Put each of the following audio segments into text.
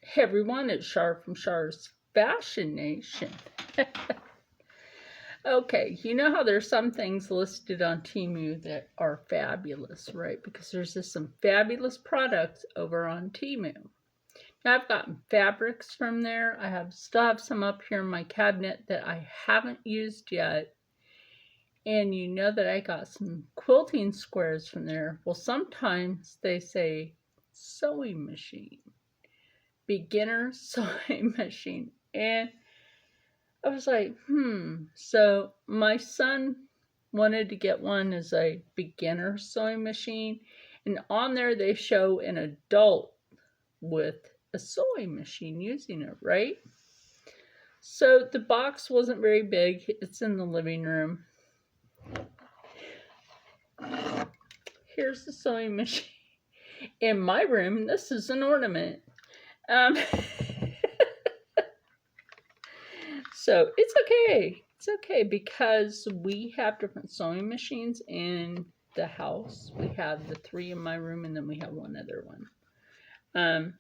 Hey everyone, it's Shar from Shar's Fashion Nation. Okay, you know how there's some things listed on TEMU that are fabulous, right? Because there's just some fabulous products over on TEMU. Now I've gotten fabrics from there. Still have some up here in my cabinet that I haven't used yet. And you know that I got some quilting squares from there. Well, sometimes they say sewing machine. Beginner sewing machine. And I was like, So my son wanted to get one as a beginner sewing machine. And on there they show an adult with a sewing machine using it, right? So the box wasn't very big. It's in the living room. Here's the sewing machine. In my room, this is an ornament. So it's okay. It's okay because we have different sewing machines in the house. We have the 3 in my room and then we have one other one.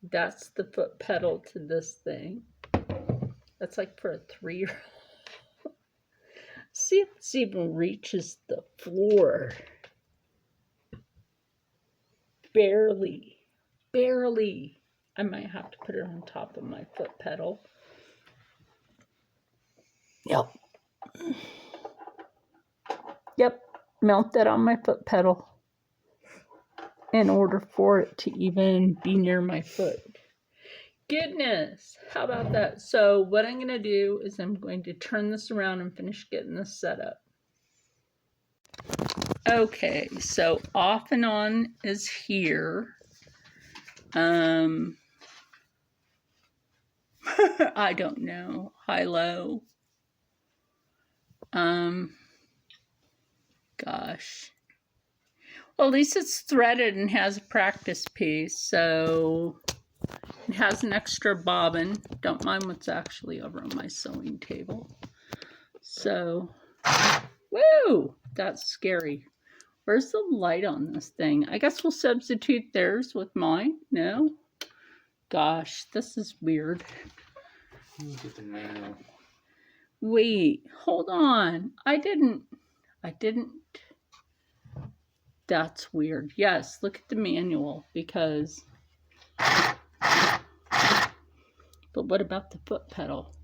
That's the foot pedal to this thing. That's like for a 3-year-old. See if this even reaches the floor. Barely. Barely. I might have to put it on top of my foot pedal. Yep, mount that on my foot pedal in order for it to even be near my foot. Goodness, how about that? So what I'm going to do is I'm going to turn this around and finish getting this set up. Okay, so off and on is here. I don't know. High-low. Gosh. Well, at least it's threaded and has a practice piece, so it has an extra bobbin. Don't mind what's actually over on my sewing table. So, woo! That's scary. Where's the light on this thing? I guess we'll substitute theirs with mine. No? Gosh, this is weird. Get the manual. Wait, hold on. I didn't. That's weird. Yes, look at the manual because. But what about the foot pedal?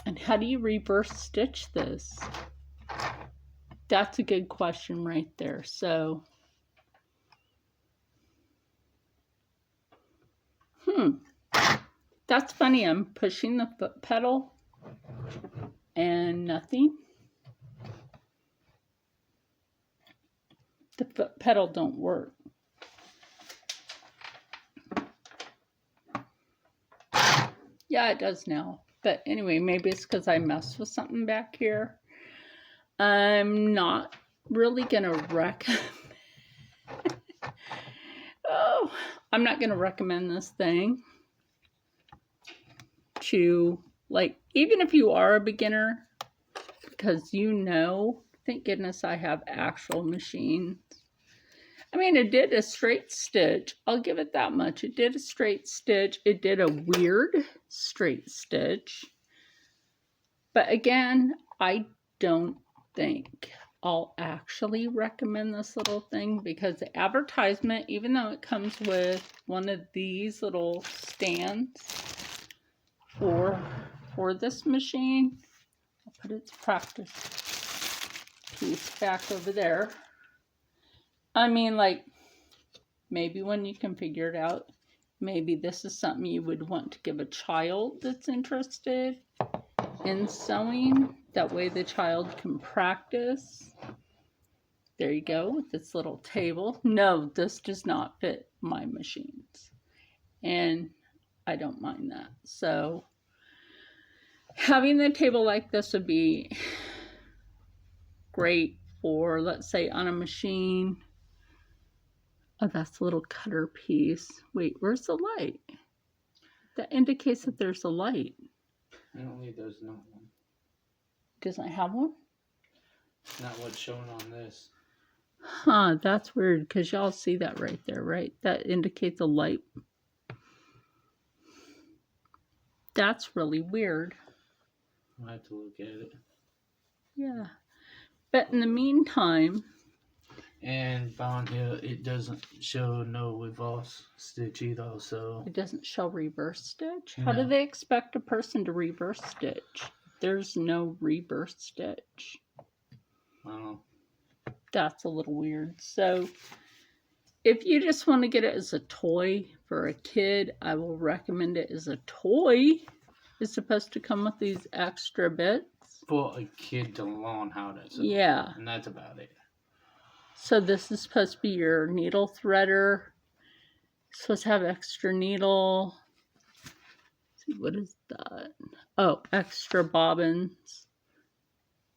And how do you reverse stitch this? That's a good question right there. So, that's funny. I'm pushing the foot pedal and nothing. The foot pedal don't work. Yeah, it does now. But anyway, maybe it's because I messed with something back here. I'm not really going to recommend. I'm not going to recommend this thing to, like, even if you are a beginner, because thank goodness I have actual machines. I mean, it did a straight stitch. I'll give it that much. It did a straight stitch. It did a weird straight stitch. But again, I don't think I'll actually recommend this little thing because the advertisement, even though it comes with one of these little stands for this machine, I'll put its practice piece back over there. I mean, like, maybe when you can figure it out, maybe this is something you would want to give a child that's interested in sewing. That way the child can practice. There you go with this little table. No, this does not fit my machines. And I don't mind that. So having the table like this would be great for, let's say, on a machine. Oh, that's a little cutter piece. Wait, where's the light? That indicates that there's a light. I don't believe there's not one. Doesn't have one? Not what's shown on this. Huh, that's weird because y'all see that right there, right? That indicates a light. That's really weird. I'll have to look at it. Yeah. But in the meantime, And on here, it doesn't show no reverse stitch either, so. it doesn't show reverse stitch. How do No. they expect a person to reverse stitch? There's no reverse stitch. Wow. That's a little weird. So if you just want to get it as a toy for a kid, I will recommend it as a toy. It's supposed to come with these extra bits. For a kid to learn how to sew. Yeah. And that's about it. So this is supposed to be your needle threader. It's supposed to have extra needle. Let's see, what is that? Oh, extra bobbins.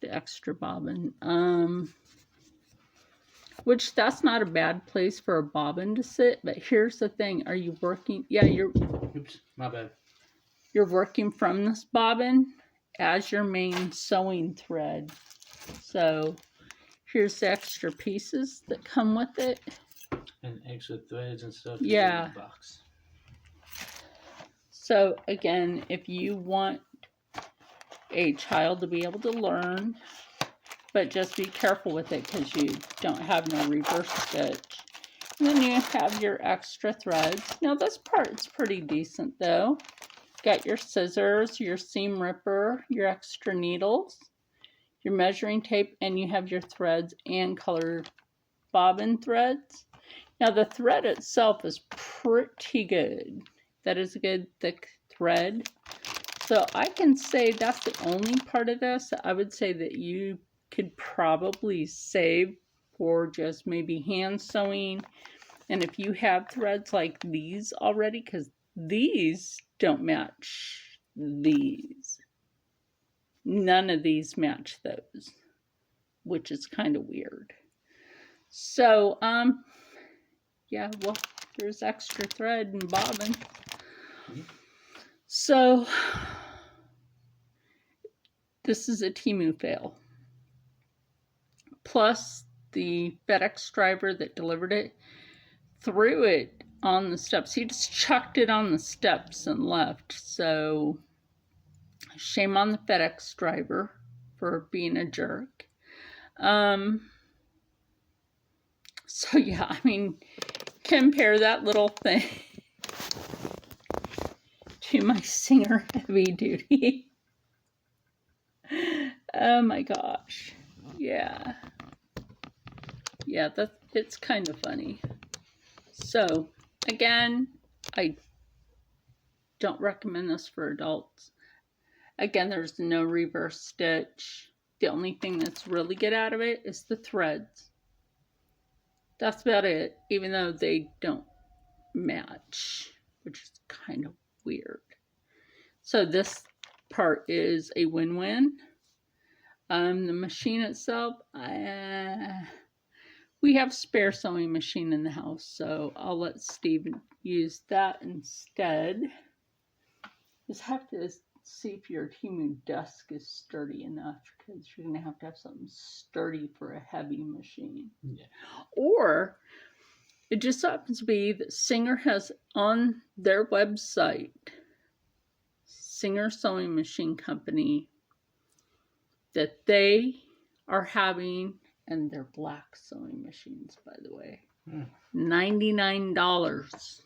The extra bobbin. Which that's not a bad place for a bobbin to sit, but here's the thing. Are you working? Yeah, Oops, my bad. You're working from this bobbin as your main sewing thread. So here's the extra pieces that come with it. And extra threads and stuff. Yeah. In the box. So again, if you want a child to be able to learn, but just be careful with it because you don't have no reverse stitch. And then you have your extra threads. Now this part's pretty decent though. Got your scissors, your seam ripper, your extra needles, your measuring tape, and you have your threads and color bobbin threads. Now the thread itself is pretty good. That is a good thick thread. So I can say that's the only part of this I would say that you could probably save for just maybe hand sewing. And if you have threads like these already, because these don't match these. None of these match those, which is kind of weird. So, yeah, well, there's extra thread and bobbin. So, this is a TEMU fail. Plus, the FedEx driver that delivered it threw it on the steps. He just chucked it on the steps and left. So, shame on the FedEx driver for being a jerk. So yeah, I mean, compare that little thing to my Singer Heavy Duty. Oh my gosh. Yeah. Yeah, it's kind of funny. So, again, I don't recommend this for adults. Again, there's no reverse stitch. The only thing that's really good out of it is the threads. That's about it, even though they don't match, which is kind of weird. So this part is a win-win. The machine itself, we have spare sewing machine in the house, so I'll let Steve use that instead. Just have to see if your TEMU desk is sturdy enough, because you're going to have something sturdy for a heavy machine. Yeah. Or it just happens to be that Singer has on their website, Singer Sewing Machine Company, that they are having, and they're black sewing machines, by the way, $99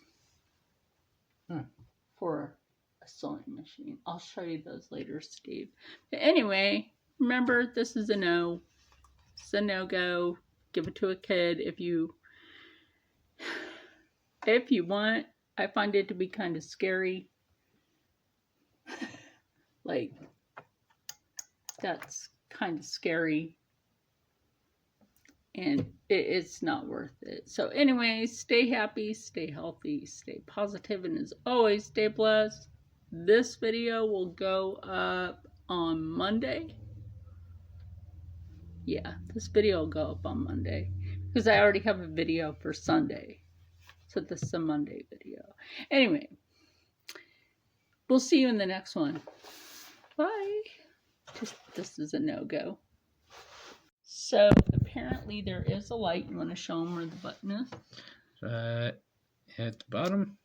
for a sewing machine. I'll show you those later, Steve. But anyway, remember, this is a no. It's a no-go. Give it to a kid if you want. I find it to be kind of scary. Like, that's kind of scary. And it's not worth it. So anyway, stay happy, stay healthy, stay positive, and as always, stay blessed. This video will go up on Monday. Yeah, this video will go up on Monday because I already have a video for Sunday. So this is a Monday video. Anyway, we'll see you in the next one. Bye. This is a no-go. So apparently there is a light. You want to show them where the button is? At the bottom.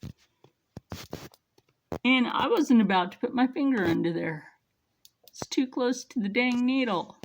And I wasn't about to put my finger under there. It's too close to the dang needle.